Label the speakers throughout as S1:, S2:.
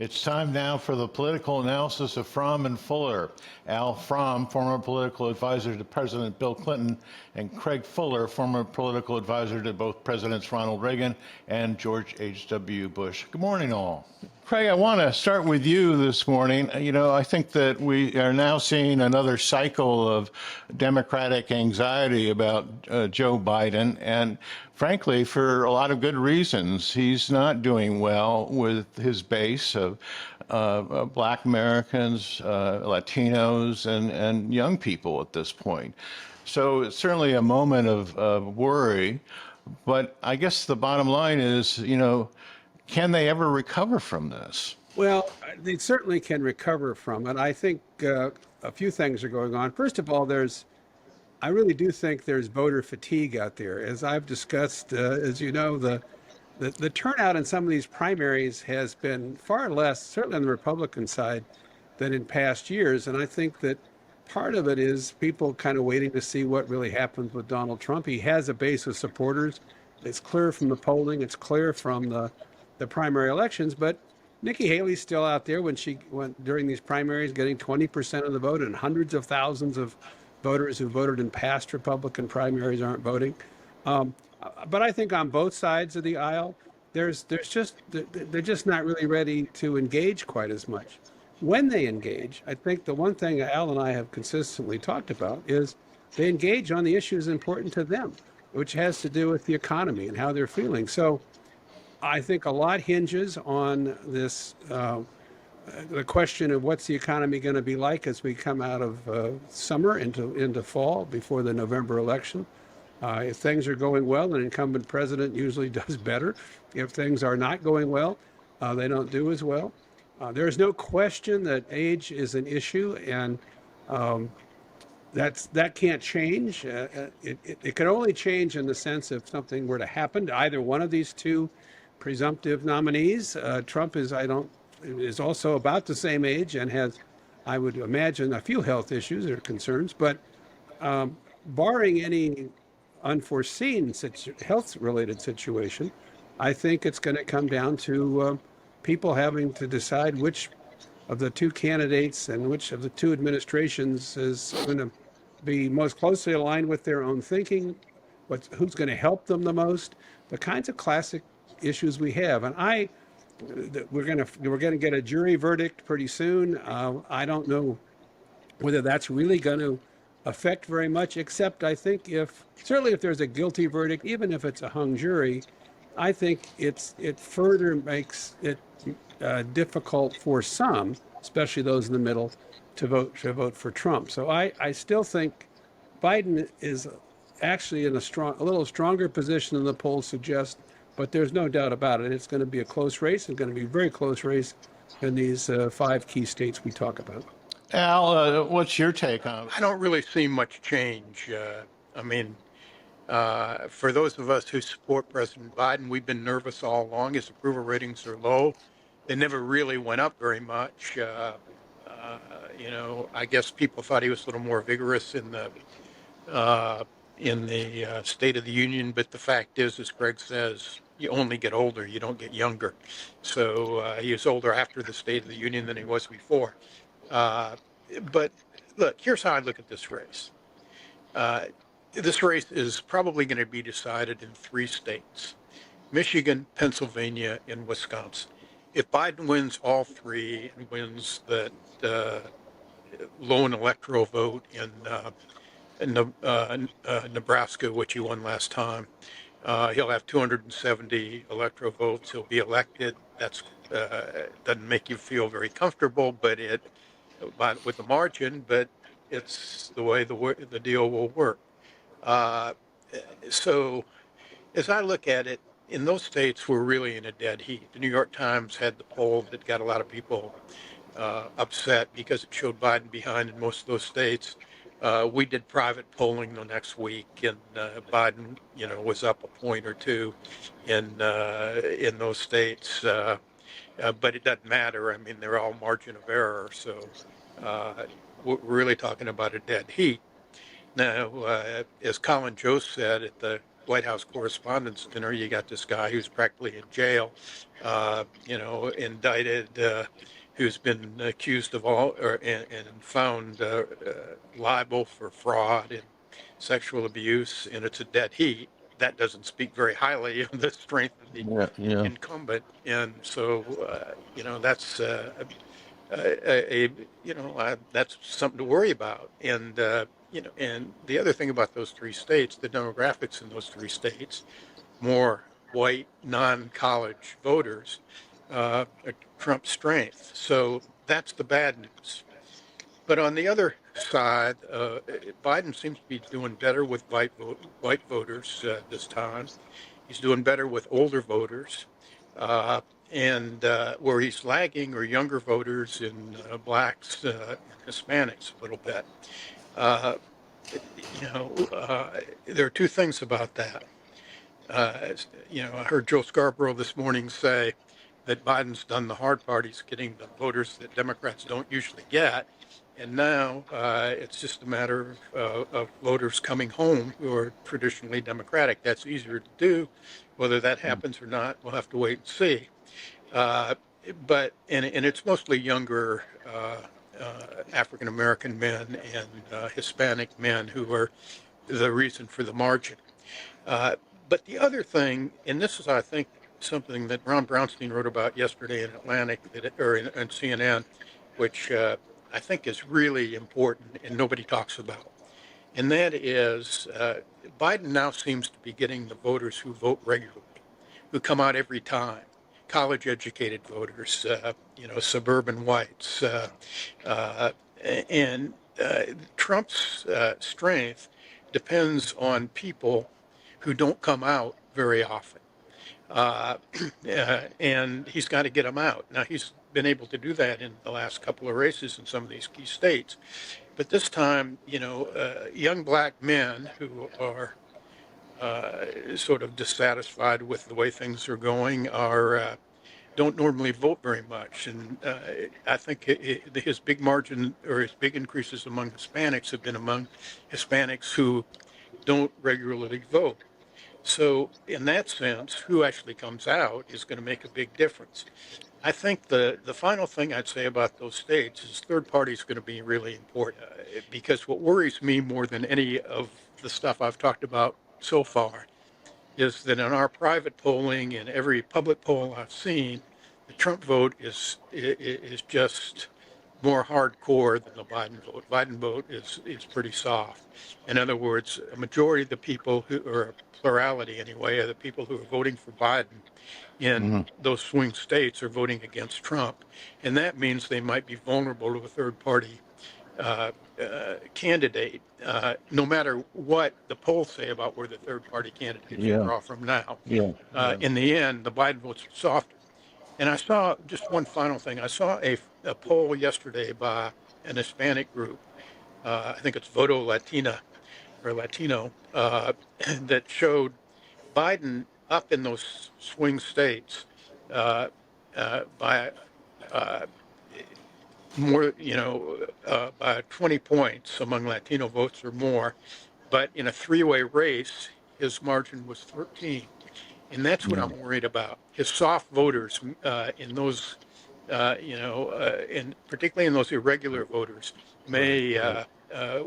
S1: It's time now for the political analysis of Fromm and Fuller. Al Fromm, former political advisor to President Bill Clinton, and Craig Fuller, former political advisor to both Presidents Ronald Reagan and George H.W. Bush. Good morning, all. Craig, I want to start with you this morning. I think that we are now seeing another cycle of Democratic anxiety about Joe Biden, and frankly, for a lot of good reasons. He's not doing well with his base of Black Americans, Latinos, and young people at this point. So it's certainly a moment of worry. But I guess the bottom line is, can they ever recover from this?
S2: Well, they certainly can recover from it. I think a few things are going on. First of all, I really do think there's voter fatigue out there. As I've discussed, as you know, the turnout in some of these primaries has been far less, certainly on the Republican side, than in past years. And I think that part of it is people kind of waiting to see what really happens with Donald Trump. He has a base of supporters. It's clear from the polling. It's clear from the primary elections. But Nikki Haley's still out there when she went during these primaries, getting 20% of the vote, and hundreds of thousands of voters who voted in past Republican primaries aren't voting. But I think on both sides of the aisle, they're just not really ready to engage quite as much. When they engage, I think the one thing Al and I have consistently talked about is they engage on the issues important to them, which has to do with the economy and how they're feeling. So I think a lot hinges on this the question of what's the economy going to be like as we come out of summer into fall before the November election. If things are going well, an incumbent president usually does better. If things are not going well, they don't do as well. There's no question that age is an issue, and that can't change. It can only change in the sense if something were to happen to either one of these two presumptive nominees. Trump is also about the same age and has, I would imagine, a few health issues or concerns. But barring any unforeseen health-related situation, I think it's going to come down to people having to decide which of the two candidates and which of the two administrations is going to be most closely aligned with their own thinking, who's going to help them the most, the kinds of classic issues we have. And we're going to get a jury verdict pretty soon. I don't know whether that's really going to affect very much, except I think certainly if there's a guilty verdict, even if it's a hung jury, I think it further makes it difficult for some, especially those in the middle, to vote for Trump. So I still think Biden is actually in a little stronger position than the polls suggest, but there's no doubt about it. It's going to be a close race. It's going to be a very close race in these 5 key states we talk about.
S1: Al, what's your take on it?
S3: I don't really see much change. I mean, for those of us who support President Biden, we've been nervous all along. His approval ratings are low. They never really went up very much. I guess people thought he was a little more vigorous in the State of the Union, but the fact is, as Greg says, you only get older, you don't get younger. So he was older after the State of the Union than he was before. But look, here's how I look at this race. This race is probably going to be decided in 3 states: Michigan, Pennsylvania, and Wisconsin. If Biden wins all 3 and wins that lone electoral vote in Nebraska, which he won last time, he'll have 270 electoral votes. He'll be elected. That's doesn't make you feel very comfortable, but with the margin, but it's the way the deal will work. So as I look at it, in those states, we're really in a dead heat. The New York Times had the poll that got a lot of people upset because it showed Biden behind in most of those states. We did private polling the next week, and Biden, was up a point or two in those states. But it doesn't matter. I mean, they're all margin of error. So we're really talking about a dead heat. Now, as Colin Jost said at the White House Correspondents' Dinner, you got this guy who's practically in jail, indicted, who's been accused of all and found liable for fraud and sexual abuse, and it's a dead heat. That doesn't speak very highly of the strength of the
S1: Yeah, yeah.
S3: incumbent, and so that's a that's something to worry about. And and the other thing about those three states, the demographics in those three states, more white non-college voters, are Trump's strength. So that's the bad news. But on the other side, Biden seems to be doing better with white voters this time. He's doing better with older voters, and where he's lagging are younger voters and blacks, Hispanics a little bit. Uh, there are two things about that. I heard Joe Scarborough this morning say that Biden's done the hard part. He's getting the voters that Democrats don't usually get. And now it's just a matter of voters coming home who are traditionally Democratic. That's easier to do. Whether that happens or not, we'll have to wait and see. But it's mostly younger African American men and Hispanic men who are the reason for the margin. But the other thing, and this is, I think, something that Ron Brownstein wrote about yesterday in Atlantic or in CNN, which I think is really important and nobody talks about. And that is Biden now seems to be getting the voters who vote regularly, who come out every time, college educated voters, suburban whites. And Trump's strength depends on people who don't come out very often. And he's got to get them out. Now, he's been able to do that in the last couple of races in some of these key states. But this time, young black men who are sort of dissatisfied with the way things are going don't normally vote very much. And I think his big margin or his big increases among Hispanics have been among Hispanics who don't regularly vote. So in that sense, who actually comes out is going to make a big difference. I think the final thing I'd say about those states is third party is going to be really important because what worries me more than any of the stuff I've talked about so far is that in our private polling and every public poll I've seen, the Trump vote is just more hardcore than the Biden vote. Biden vote is pretty soft. In other words, a majority of the people who, or a plurality anyway, of the people who are voting for Biden in those swing states are voting against Trump. And that means they might be vulnerable to a third party candidate, no matter what the polls say about where the third party candidate should draw from now. In the end, the Biden vote's softer. And I saw just one final thing. I saw a poll yesterday by an Hispanic group. I think it's Voto Latina or Latino that showed Biden up in those swing states by more, by 20 points among Latino votes or more. But in a three-way race, his margin was 13. And that's what I'm worried about. His soft voters in those, and particularly in those irregular voters, may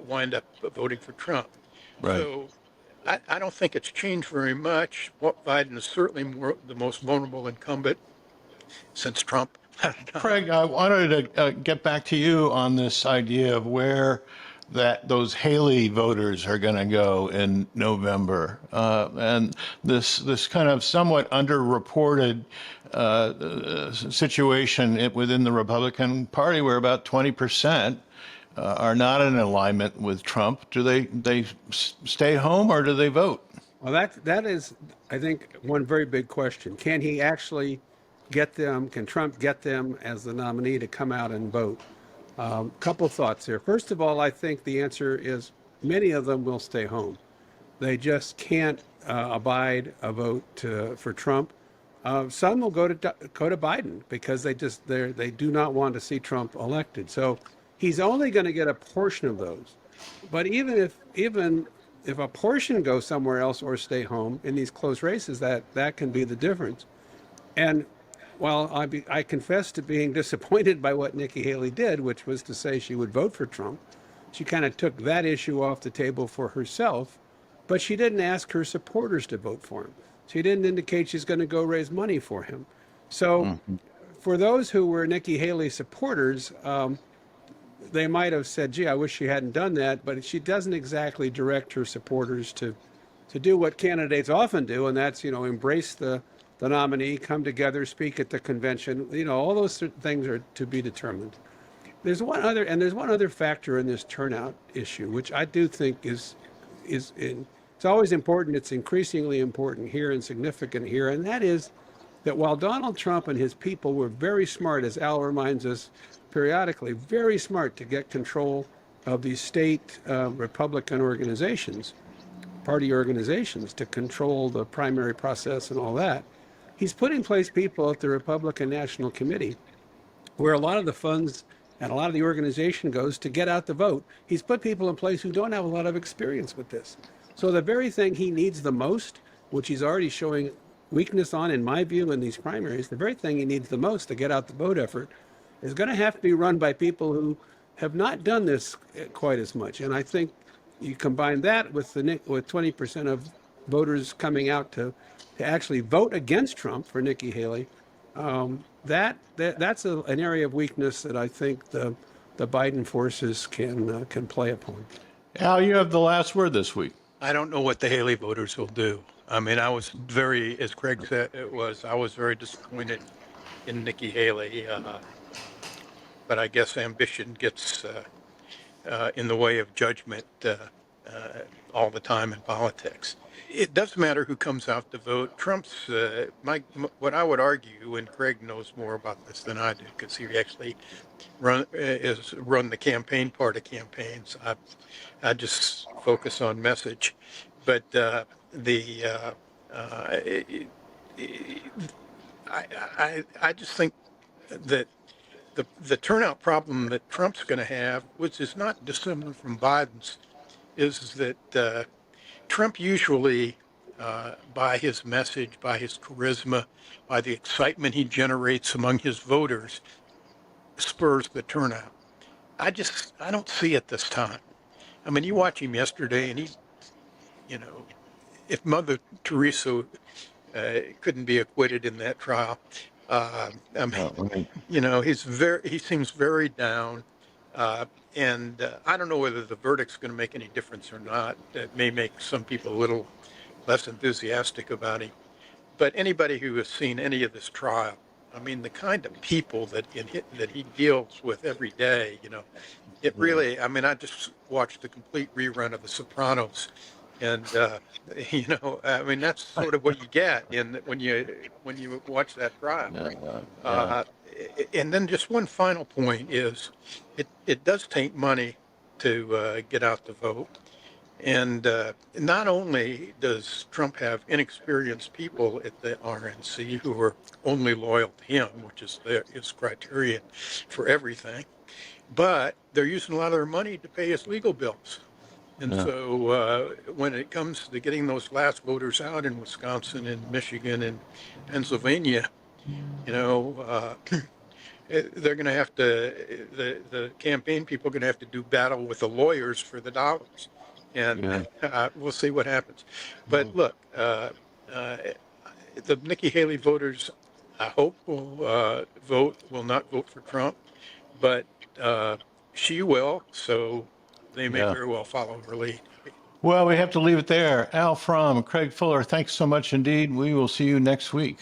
S3: wind up voting for Trump.
S1: Right.
S3: So I don't think it's changed very much. Biden is certainly the most vulnerable incumbent since Trump.
S1: Craig, I wanted to get back to you on this idea of where those Haley voters are going to go in November, and this kind of somewhat underreported situation within the Republican Party, where about 20% are not in alignment with Trump. Do they stay home or do they vote?
S2: Well, that is, I think, one very big question. Can he actually get them? Can Trump get them as the nominee to come out and vote? Couple thoughts here. First of all, I think the answer is many of them will stay home. They just can't abide a vote for Trump. Some will go to Biden because they do not want to see Trump elected. So he's only going to get a portion of those. But even if a portion goes somewhere else or stay home in these close races, that can be the difference. And while I confess to being disappointed by what Nikki Haley did, which was to say she would vote for Trump, she kind of took that issue off the table for herself, but she didn't ask her supporters to vote for him. She didn't indicate she's going to go raise money for him. So for those who were Nikki Haley supporters, they might have said, gee, I wish she hadn't done that, but she doesn't exactly direct her supporters to do what candidates often do, and that's, embrace the nominee, come together, speak at the convention. All those things are to be determined. There's one other factor in this turnout issue, which I do think it's always important. It's increasingly important here and significant here, and that is that while Donald Trump and his people were very smart, as Al reminds us periodically, very smart to get control of these state Republican organizations, party organizations, to control the primary process and all that, he's put in place people at the Republican National Committee where a lot of the funds and a lot of the organization goes to get out the vote. He's put people in place who don't have a lot of experience with this. So the very thing he needs the most, which he's already showing weakness on, in my view, in these primaries, the very thing he needs the most to get out the vote effort is going to have to be run by people who have not done this quite as much. And I think you combine that with 20% of voters coming out to actually vote against Trump for Nikki Haley, that's an area of weakness that I think the Biden forces can play upon.
S1: Al, you have the last word this week.
S3: I don't know what the Haley voters will do. I mean, I was very, as Craig said, I was very disappointed in Nikki Haley. But I guess ambition gets in the way of judgment all the time in politics. It doesn't matter who comes out to vote. Trump's, what I would argue, and Craig knows more about this than I do because he actually run the campaign part of campaigns. I just focus on message. But I just think that the turnout problem that Trump's going to have, which is not dissimilar from Biden's, is that Trump usually, by his message, by his charisma, by the excitement he generates among his voters, spurs the turnout. I don't see it this time. I mean, you watch him yesterday, and if Mother Teresa couldn't be acquitted in that trial, I mean, he seems very down. And I don't know whether the verdict's going to make any difference or not. It may make some people a little less enthusiastic about him. But anybody who has seen any of this trial, I mean, the kind of people that he deals with every day, it really, I mean, I just watched the complete rerun of The Sopranos. And, I mean, that's sort of what you get when you watch that trial. And then just one final point is it does take money to get out the vote. And not only does Trump have inexperienced people at the RNC who are only loyal to him, which is his criterion for everything, but they're using a lot of their money to pay his legal bills. And so when it comes to getting those last voters out in Wisconsin and Michigan and Pennsylvania, they're going to have to, the campaign people are going to have to do battle with the lawyers for the dollars. And we'll see what happens. But look, the Nikki Haley voters, I hope, will not vote for Trump, but she will. So they may very well follow her lead.
S1: Well, we have to leave it there. Al Fromm, Craig Fuller, thanks so much indeed. We will see you next week.